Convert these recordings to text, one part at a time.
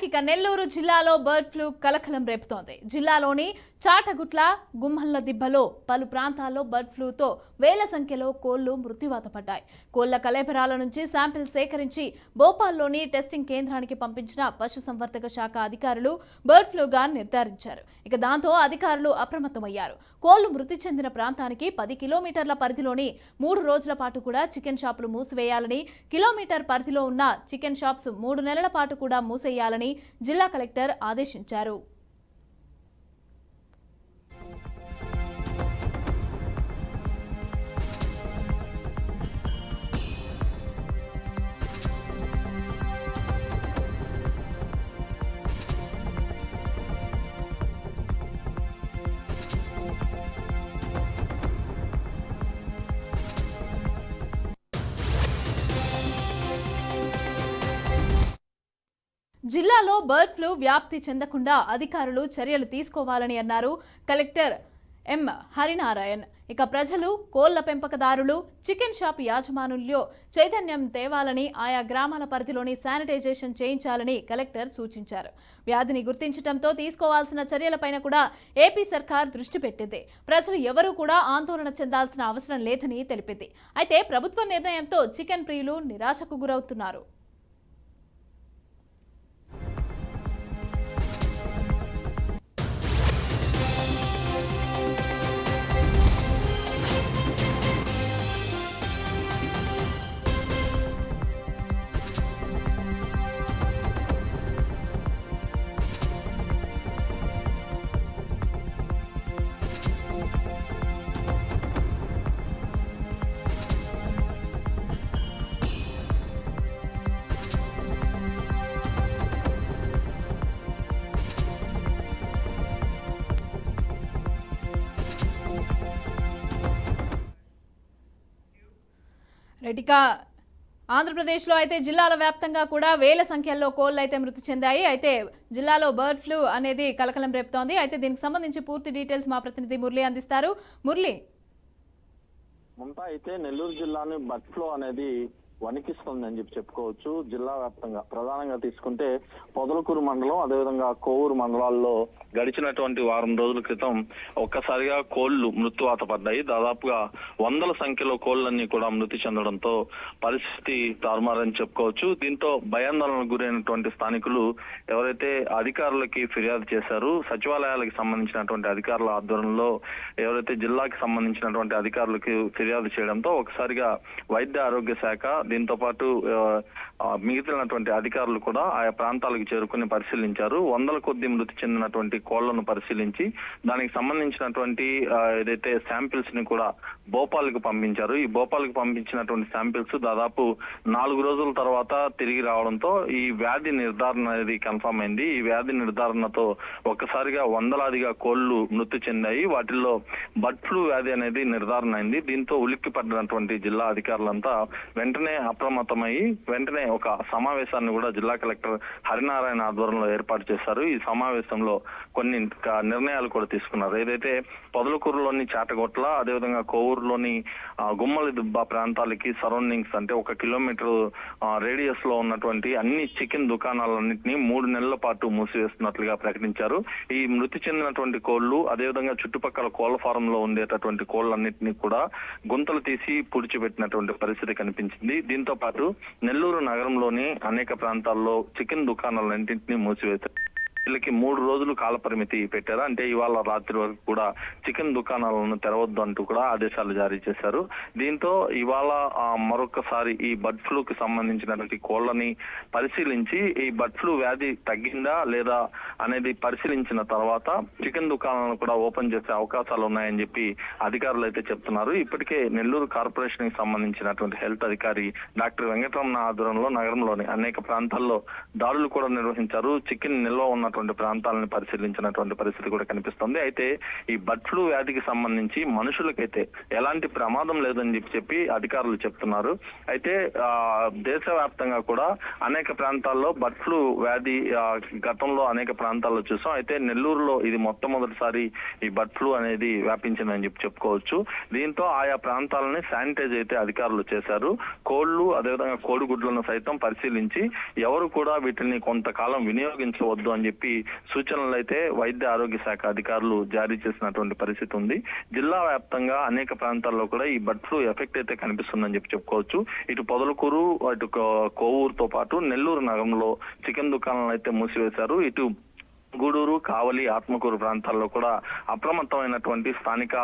ఇక నెల్లూరు జిల్లాలో bird flu కలకలం రేపుతోంది. జిల్లాలోని చాటగుట్ల, గుమ్మల్ల దిబ్బలో పలు ప్రాంతాల్లో బర్డ్ ఫ్లూతో వేల సంఖ్యలో కోళ్లు మృత్యువాత పడ్డాయి. కోళ్ల కళేబరాల నుంచి శాంపిల్ సేకరించి భోపాల్లోని టెస్టింగ్ కేంద్రానికి పంపించిన పశుసంవర్ధక శాఖ అధికారులు బర్డ్ ఫ్లూగా నిర్ధారించారు. ఇక దాంతో అధికారులు అప్రమత్తమయ్యారు. కోళ్లు మృతి చెందిన ప్రాంతానికి 10 కిలోమీటర్ల పరిధిలోని 3 రోజుల పాటు కూడా చికెన్ షాపులు మూసివేయాలని, కిలోమీటర్ పరిధిలో ఉన్న చికెన్ షాప్స్ 3 నెలల పాటు కూడా మూసేయాలని జిల్లా కలెక్టర్ ఆదేశించారు. జిల్లాలో బర్డ్ ఫ్లూ వ్యాప్తి చెందకుండా అధికారులు చర్యలు తీసుకోవాలని అన్నారు కలెక్టర్ ఎం హరినారాయణ్. ఇక ప్రజలు, కోళ్ల పెంపకదారులు, చికెన్ షాప్ యాజమానుల్లో చైతన్యం తేవాలని, ఆయా గ్రామాల పరిధిలోని శానిటైజేషన్ చేయించాలని కలెక్టర్ సూచించారు. వ్యాధిని గుర్తించడంతో తీసుకోవాల్సిన చర్యలపైన కూడా ఏపీ సర్కార్ దృష్టి పెట్టింది. ప్రజలు ఎవరూ కూడా ఆందోళన చెందాల్సిన అవసరం లేదని తెలిపింది. అయితే ప్రభుత్వ నిర్ణయంతో చికెన్ ప్రియులు నిరాశకు గురవుతున్నారు. ఇక ఆంధ్రప్రదేశ్లో అయితే జిల్లాల వ్యాప్తంగా కూడా వేల సంఖ్యలో కోళ్లు అయితే మృతి చెందాయి. అయితే జిల్లాలో బర్డ్ ఫ్లూ అనేది కలకలం రేపుతోంది. అయితే దీనికి సంబంధించి పూర్తి డీటెయిల్స్ మా ప్రతినిధి మురళి అందిస్తారు. మురళి, ముంతా అయితే నెల్లూరు జిల్లాని బర్డ్ ఫ్లూ అనేది వణికిస్తుందని చెప్పుకోవచ్చు. జిల్లా వ్యాప్తంగా ప్రధానంగా తీసుకుంటే పొదలకూరు మండలం, అదేవిధంగా కోవూరు మండలాల్లో గడిచినటువంటి వారం రోజుల క్రితం ఒక్కసారిగా కోళ్లు మృత్యువాత పడ్డాయి. దాదాపుగా వందల సంఖ్యలో కోళ్లన్నీ కూడా మృతి చెందడంతో పరిస్థితి తారుమారని చెప్పుకోవచ్చు. దీంతో భయాందోళనకు గురైనటువంటి స్థానికులు ఎవరైతే అధికారులకి ఫిర్యాదు చేశారు, సచివాలయాలకు సంబంధించినటువంటి అధికారుల ఆధ్వర్యంలో ఎవరైతే జిల్లాకి సంబంధించినటువంటి అధికారులకు ఫిర్యాదు చేయడంతో ఒకసారిగా వైద్య ఆరోగ్య శాఖ, దీంతో పాటు మిగిలినటువంటి అధికారులు కూడా ఆయా ప్రాంతాలకు చేరుకుని పరిశీలించారు. వందల కొద్ది మృతి చెందినటువంటి కోళ్లను పరిశీలించి దానికి సంబంధించినటువంటి ఏదైతే శాంపిల్స్ ని కూడా భోపాల్కి పంపించారు. ఈ భోపాల్కి పంపించినటువంటి శాంపిల్స్ దాదాపు 4 రోజుల తర్వాత తిరిగి రావడంతో ఈ వ్యాధి నిర్ధారణ అనేది కన్ఫర్మ్ అయింది. ఈ వ్యాధి నిర్ధారణతో ఒక్కసారిగా వందలాదిగా కోళ్లు మృతి చెందాయి. వాటిల్లో బర్డ్ ఫ్లూ వ్యాధి అనేది నిర్ధారణ అయింది. దీంతో ఉలిక్కి పడినటువంటి జిల్లా అధికారులంతా వెంటనే అప్రమత్తమయ్యి వెంటనే ఒక సమావేశాన్ని కూడా జిల్లా కలెక్టర్ హరినారాయణ ఆధ్వర్యంలో ఏర్పాటు చేశారు. ఈ సమావేశంలో కొన్ని నిర్ణయాలు కూడా తీసుకున్నారు. ఏదైతే పొదలకూరులోని చాటగొట్ల, అదేవిధంగా కోవూరులోని గుమ్మల దిబ్బ ప్రాంతాలకి సరౌండింగ్స్ అంటే 1 కిలోమీటర్ రేడియస్ లో ఉన్నటువంటి అన్ని చికెన్ దుకాణాలన్నింటినీ 3 నెలల పాటు మూసివేస్తున్నట్లుగా ప్రకటించారు. ఈ మృతి చెందినటువంటి కోళ్లు, అదేవిధంగా చుట్టుపక్కల కోళ్ల ఫారం లో ఉండేటటువంటి కోళ్లన్నింటినీ కూడా గుంతలు తీసి పూడ్చిపెట్టినటువంటి పరిస్థితి కనిపించింది. దీంతో పాటు నెల్లూరు నగరంలోని అనేక ప్రాంతాల్లో చికెన్ దుకాణాలన్నింటినీ మూసివేశారు. వీళ్ళకి 3 రోజులు కాల పరిమితి పెట్టారు. అంటే ఇవాళ రాత్రి వరకు కూడా చికెన్ దుకాణాలను తెరవద్దు అంటూ కూడా ఆదేశాలు జారీ చేశారు. దీంతో ఇవాళ మరొకసారి ఈ బర్డ్ ఫ్లూకి సంబంధించినటువంటి కోళ్లని పరిశీలించి ఈ బర్డ్ ఫ్లూ వ్యాధి తగ్గిందా లేదా అనేది పరిశీలించిన తర్వాత చికెన్ దుకాణాలను కూడా ఓపెన్ చేసే అవకాశాలు ఉన్నాయని చెప్పి అధికారులు అయితే చెప్తున్నారు. ఇప్పటికే నెల్లూరు కార్పొరేషన్ కి సంబంధించినటువంటి హెల్త్ అధికారి డాక్టర్ వెంకటరమణ ఆధ్వర్యంలో నగరంలోని అనేక ప్రాంతాల్లో దాడులు కూడా నిర్వహించారు. చికెన్ నిల్వ ఉన్న ఉన్నటువంటి ప్రాంతాలను పరిశీలించినటువంటి పరిస్థితి కూడా కనిపిస్తుంది. అయితే ఈ బర్డ్ ఫ్లూ వ్యాధికి సంబంధించి మనుషులకైతే ఎలాంటి ప్రమాదం లేదని చెప్పి అధికారులు చెప్తున్నారు. అయితే దేశవ్యాప్తంగా కూడా అనేక ప్రాంతాల్లో బర్డ్ ఫ్లూ వ్యాధి గతంలో అనేక ప్రాంతాల్లో చూసాం. అయితే నెల్లూరులో ఇది మొట్టమొదటిసారి ఈ బర్డ్ ఫ్లూ అనేది వ్యాపించిందని చెప్పుకోవచ్చు. దీంతో ఆయా ప్రాంతాలని శానిటైజ్ అయితే అధికారులు చేశారు. కోళ్లు అదేవిధంగా కోడిగుడ్లను సైతం పరిశీలించి ఎవరు కూడా వీటిని కొంతకాలం వినియోగించవద్దు అని చెప్పి సూచనలు అయితే వైద్య ఆరోగ్య శాఖ అధికారులు జారీ చేసినటువంటి పరిస్థితి ఉంది. జిల్లా వ్యాప్తంగా అనేక ప్రాంతాల్లో కూడా ఈ బర్డ్ ఫ్లూ ఎఫెక్ట్ అయితే కనిపిస్తుందని చెప్పుకోవచ్చు. ఇటు పొదలకూరు, అటు కోవూరుతో పాటు నెల్లూరు నగరంలో చికెన్ దుకాణాలను అయితే మూసివేశారు. ఇటు గూడూరు, కావలి, ఆత్మకూరు ప్రాంతాల్లో కూడా అప్రమత్తమైనటువంటి స్థానిక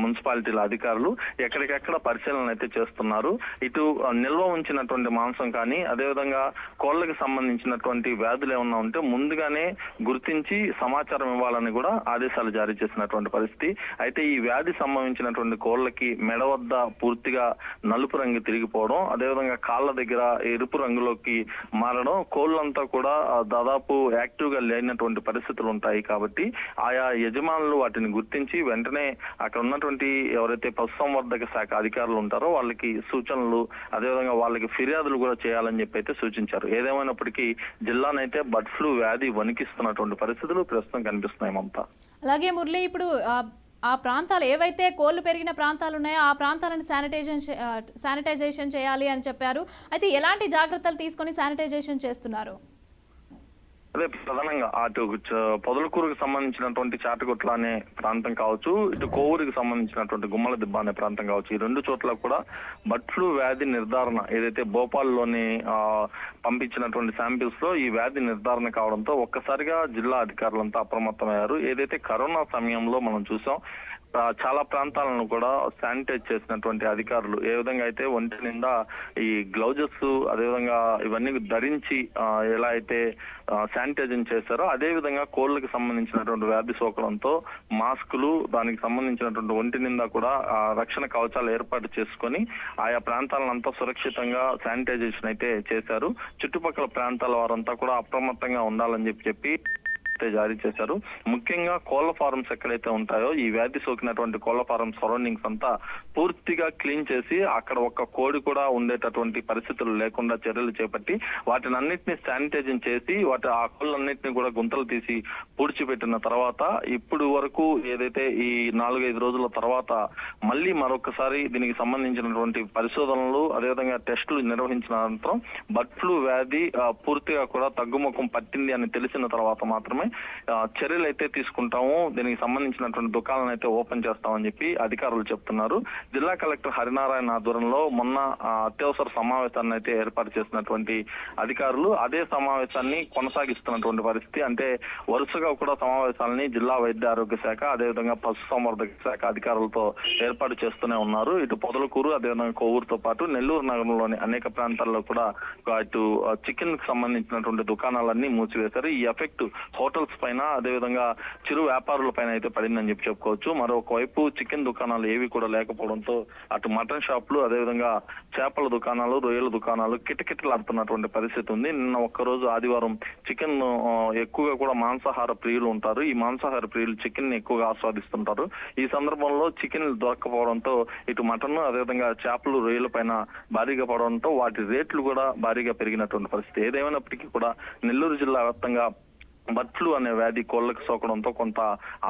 మున్సిపాలిటీల అధికారులు ఎక్కడికెక్కడ పరిశీలన అయితే చేస్తున్నారు. ఇటు నిల్వ ఉంచినటువంటి మాంసం కానీ అదేవిధంగా కోళ్లకు సంబంధించినటువంటి వ్యాధులు ఏమన్నా ఉంటే ముందుగానే గుర్తించి సమాచారం ఇవ్వాలని కూడా ఆదేశాలు జారీ చేసినటువంటి పరిస్థితి. అయితే ఈ వ్యాధి సంభవించినటువంటి కోళ్లకి మెడ వద్ద పూర్తిగా నలుపు రంగు తిరిగిపోవడం, అదేవిధంగా కాళ్ళ దగ్గర ఎరుపు రంగులోకి మారడం, కోళ్లంతా కూడా దాదాపు యాక్టివ్ గా లేనటువంటి పరిస్థితులు ఉంటాయి. కాబట్టి ఆయా యజమానులు వాటిని గుర్తించి వెంటనే అక్కడ ఉన్నటువంటి ఎవరైతే పశుసంవర్ధక శాఖ అధికారులు ఉంటారో వాళ్ళకి సూచనలు అదేవిధంగా వాళ్ళకి ఫిర్యాదులు కూడా చేయాలని చెప్పి అయితే సూచించారు. ఏదేమైనప్పటికీ జిల్లానైతే బర్డ్ ఫ్లూ వ్యాధి వణికిస్తున్నటువంటి పరిస్థితులు ప్రస్తుతం కనిపిస్తున్నాయి మమతా. అలాగే మురళి, ఇప్పుడు ఆ ప్రాంతాలు ఏవైతే కోళ్లు పెరిగిన ప్రాంతాలు ఉన్నాయో ఆ ప్రాంతాలను శానిటైజేషన్ చేయాలి అని చెప్పారు. అయితే ఎలాంటి జాగ్రత్తలు తీసుకొని శానిటైజేషన్ చేస్తున్నారు? అదే ప్రధానంగా అటు పొదలకూరుకు సంబంధించినటువంటి చాటగుట్ల అనే ప్రాంతం కావచ్చు, ఇటు కోవూరుకి సంబంధించినటువంటి గుమ్మల దిబ్బ అనే ప్రాంతం కావచ్చు, ఈ రెండు చోట్ల కూడా బర్డ్ ఫ్లూ వ్యాధి నిర్ధారణ ఏదైతే భోపాల్లోని పంపించినటువంటి శాంపిల్స్ లో ఈ వ్యాధి నిర్ధారణ కావడంతో ఒక్కసారిగా జిల్లా అధికారులంతా అప్రమత్తమయ్యారు. ఏదైతే కరోనా సమయంలో మనం చూసాం చాలా ప్రాంతాలను కూడా శానిటైజ్ చేసినటువంటి అధికారులు ఏ విధంగా అయితే ఒంటి నిండా ఈ గ్లౌజెస్ అదేవిధంగా ఇవన్నీ ధరించి ఎలా అయితే శానిటైజింగ్ చేశారో అదే విధంగా కోళ్లకు సంబంధించినటువంటి వ్యాధి సోకడంతో మాస్కులు దానికి సంబంధించినటువంటి ఒంటి నిండా కూడా రక్షణ కవచాలు ఏర్పాటు చేసుకొని ఆయా ప్రాంతాలంతా సురక్షితంగా శానిటైజేషన్ అయితే చేశారు. చుట్టుపక్కల ప్రాంతాల వారంతా కూడా అప్రమత్తంగా ఉండాలని చెప్పి జారీ చేశారు. ముఖ్యంగా కోళ్ల ఫార్మ్స్ ఎక్కడైతే ఉంటాయో ఈ వ్యాధి సోకినటువంటి కోళ్ల ఫారం సరౌండింగ్స్ అంతా పూర్తిగా క్లీన్ చేసి అక్కడ ఒక్క కోడి కూడా ఉండేటటువంటి పరిస్థితులు లేకుండా చర్యలు చేపట్టి వాటిని అన్నిటిని శానిటైజింగ్ చేసి ఆ కోళ్ళన్నింటినీ కూడా గుంతలు తీసి పూడ్చిపెట్టిన తర్వాత ఇప్పుడు వరకు ఏదైతే ఈ 4-5 రోజుల తర్వాత మళ్ళీ మరొకసారి దీనికి సంబంధించినటువంటి పరిశోధనలు అదేవిధంగా టెస్టులు నిర్వహించిన అనంతరం బర్డ్ ఫ్లూ వ్యాధి పూర్తిగా కూడా తగ్గుముఖం పట్టింది అని తెలిసిన తర్వాత మాత్రమే చర్యలు అయితే తీసుకుంటాము, దీనికి సంబంధించినటువంటి దుకాణాలను అయితే ఓపెన్ చేస్తామని చెప్పి అధికారులు చెప్తున్నారు. జిల్లా కలెక్టర్ హరినారాయణ ఆధ్వర్యంలో మొన్న అత్యవసర సమావేశాన్ని అయితే ఏర్పాటు చేసినటువంటి అధికారులు అదే సమావేశాన్ని కొనసాగిస్తున్నటువంటి పరిస్థితి. అంటే వరుసగా కూడా సమావేశాలని జిల్లా వైద్య ఆరోగ్య శాఖ అదేవిధంగా పశుసంవర్ధక శాఖ అధికారులతో ఏర్పాటు చేస్తూనే ఉన్నారు. ఇటు పొదలకూరు అదేవిధంగా కోవూరుతో పాటు నెల్లూరు నగరంలోని అనేక ప్రాంతాల్లో కూడా ఇటు చికెన్ కి సంబంధించినటువంటి దుకాణాలన్నీ మూసివేశారు. ఈ ఎఫెక్ట్ హోటల్స్ పైన అదేవిధంగా చిరు వ్యాపారుల పైన అయితే పడిందని చెప్పుకోవచ్చు. మరొకవైపు చికెన్ దుకాణాలు ఏవి కూడా లేకపోవడంతో అటు మటన్ షాపులు అదేవిధంగా చేపల దుకాణాలు రొయ్యల దుకాణాలు కిటకిటలాడుతున్నటువంటి పరిస్థితి ఉంది. నిన్న ఒక్కరోజు ఆదివారం చికెన్ ఎక్కువగా కూడా మాంసాహార ప్రియులు ఉంటారు. ఈ మాంసాహార ప్రియులు చికెన్ ని ఎక్కువగా ఆస్వాదిస్తుంటారు. ఈ సందర్భంలో చికెన్ దొరకపోవడంతో ఇటు మటన్ అదేవిధంగా చేపలు రొయ్యల పైన భారీగా పడడంతో వాటి రేట్లు కూడా భారీగా పెరిగినటువంటి పరిస్థితి. ఏదేమైనప్పటికీ కూడా నెల్లూరు జిల్లా వ్యాప్తంగా బర్డ్ ఫ్లూ అనే వ్యాధి కోళ్లకు సోకడంతో కొంత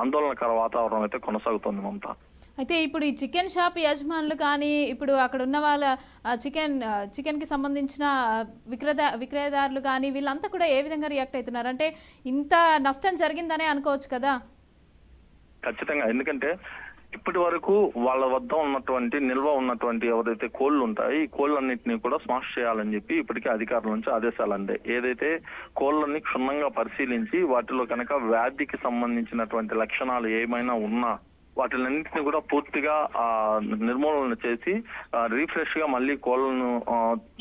ఆందోళనకర వాతావరణం అయితే కొనసాగుతోంది మమతా. అయితే ఇప్పుడు ఈ చికెన్ షాప్ యజమానులు కానీ ఇప్పుడు అక్కడ ఉన్న వాళ్ళ చికెన్కి సంబంధించిన విక్రయదారులు కానీ వీళ్ళంతా కూడా ఏ విధంగా రియాక్ట్ అవుతున్నారు? అంటే ఇంత నష్టం జరిగిందనే అనుకోవచ్చు కదా? ఖచ్చితంగా, ఎందుకంటే ఇప్పటి వరకు వాళ్ళ వద్ద ఉన్నటువంటి నిల్వ ఉన్నటువంటి ఎవరైతే కోళ్లు ఉంటాయి ఈ కోళ్ళన్నింటినీ కూడా స్మాష్ చేయాలని చెప్పి ఇప్పటికే అధికారుల నుంచి ఆదేశాలు అందాయి. ఏదైతే కోళ్ళని క్షుణ్ణంగా పరిశీలించి వాటిలో కనుక వ్యాధికి సంబంధించినటువంటి లక్షణాలు ఏమైనా ఉన్నా వాటిలన్నింటినీ కూడా పూర్తిగా నిర్మూలన చేసి రీఫ్రెష్ గా మళ్ళీ కోళ్లను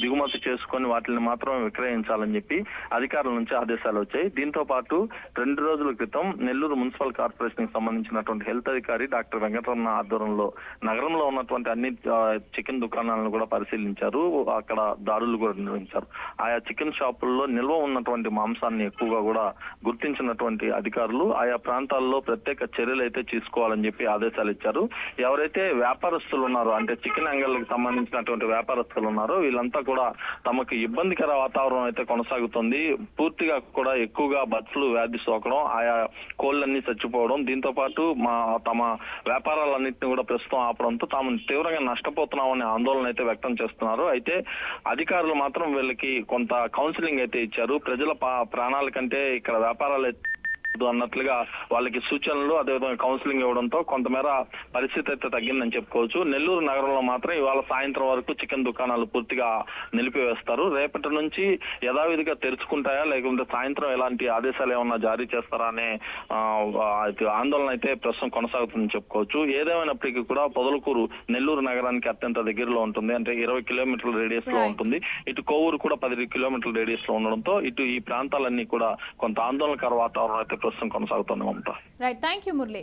దిగుమతి చేసుకొని వాటిని మాత్రమే విక్రయించాలని చెప్పి అధికారుల నుంచి ఆదేశాలు వచ్చాయి. దీంతో పాటు 2 రోజుల క్రితం నెల్లూరు మున్సిపల్ కార్పొరేషన్ కి సంబంధించినటువంటి హెల్త్ అధికారి డాక్టర్ వెంకటరమణ ఆధ్వర్యంలో నగరంలో ఉన్నటువంటి అన్ని చికెన్ దుకాణాలను కూడా పరిశీలించారు. అక్కడ దాడులు కూడా నిర్వహించారు. ఆయా చికెన్ షాపుల్లో నిల్వ ఉన్నటువంటి మాంసాన్ని ఎక్కువగా కూడా గుర్తించినటువంటి అధికారులు ఆయా ప్రాంతాల్లో ప్రత్యేక చర్యలు అయితే తీసుకోవాలని చెప్పి ఆదేశాలు ఇచ్చారు. ఎవరైతే వ్యాపారస్తులు ఉన్నారో అంటే చికెన్ అంగళ్ళకి సంబంధించినటువంటి వ్యాపారస్తులు ఉన్నారో వీళ్ళంతా కూడా తమకు ఇబ్బందికర వాతావరణం అయితే కొనసాగుతుంది. పూర్తిగా కూడా ఎక్కువగా బర్డ్ ఫ్లూ వ్యాధి సోకడం, ఆయా కోళ్ళన్నీ చచ్చిపోవడం, దీంతో పాటు తమ వ్యాపారాలన్నింటినీ కూడా ప్రస్తుతం ఆపడంతో తాము తీవ్రంగా నష్టపోతున్నామనే ఆందోళన అయితే వ్యక్తం చేస్తున్నారు. అయితే అధికారులు మాత్రం వీళ్ళకి కొంత కౌన్సిలింగ్ అయితే ఇచ్చారు. ప్రజల ప్రాణాల కంటే ఇక్కడ వ్యాపారాలు అన్నట్లుగా వాళ్ళకి సూచనలు అదేవిధంగా కౌన్సిలింగ్ ఇవ్వడంతో కొంతమేర పరిస్థితి అయితే తగ్గిందని చెప్పుకోవచ్చు. నెల్లూరు నగరంలో మాత్రం ఇవాళ సాయంత్రం వరకు చికెన్ దుకాణాలు పూర్తిగా నిలిపివేస్తారు. రేపటి నుంచి యథావిధిగా తెరుచుకుంటాయా లేకుంటే సాయంత్రం ఎలాంటి ఆదేశాలు ఏమన్నా జారీ చేస్తారా అనే ఆందోళన అయితే ప్రస్తుతం కొనసాగుతుందని చెప్పుకోవచ్చు. ఏదేమైనప్పటికీ కూడా పొదలకూరు నెల్లూరు నగరానికి అత్యంత దగ్గరలో ఉంటుంది. అంటే 20 కిలోమీటర్ల రేడియస్ లో ఉంటుంది. ఇటు కోవూరు కూడా 10 కిలోమీటర్ల రేడియస్ లో ఉండడంతో ఇటు ఈ ప్రాంతాలన్నీ కూడా కొంత ఆందోళనకర వాతావరణం అయితే ప్రస్తుతం కొనసాగుతుంది. Mamata. Right, thank you Murali.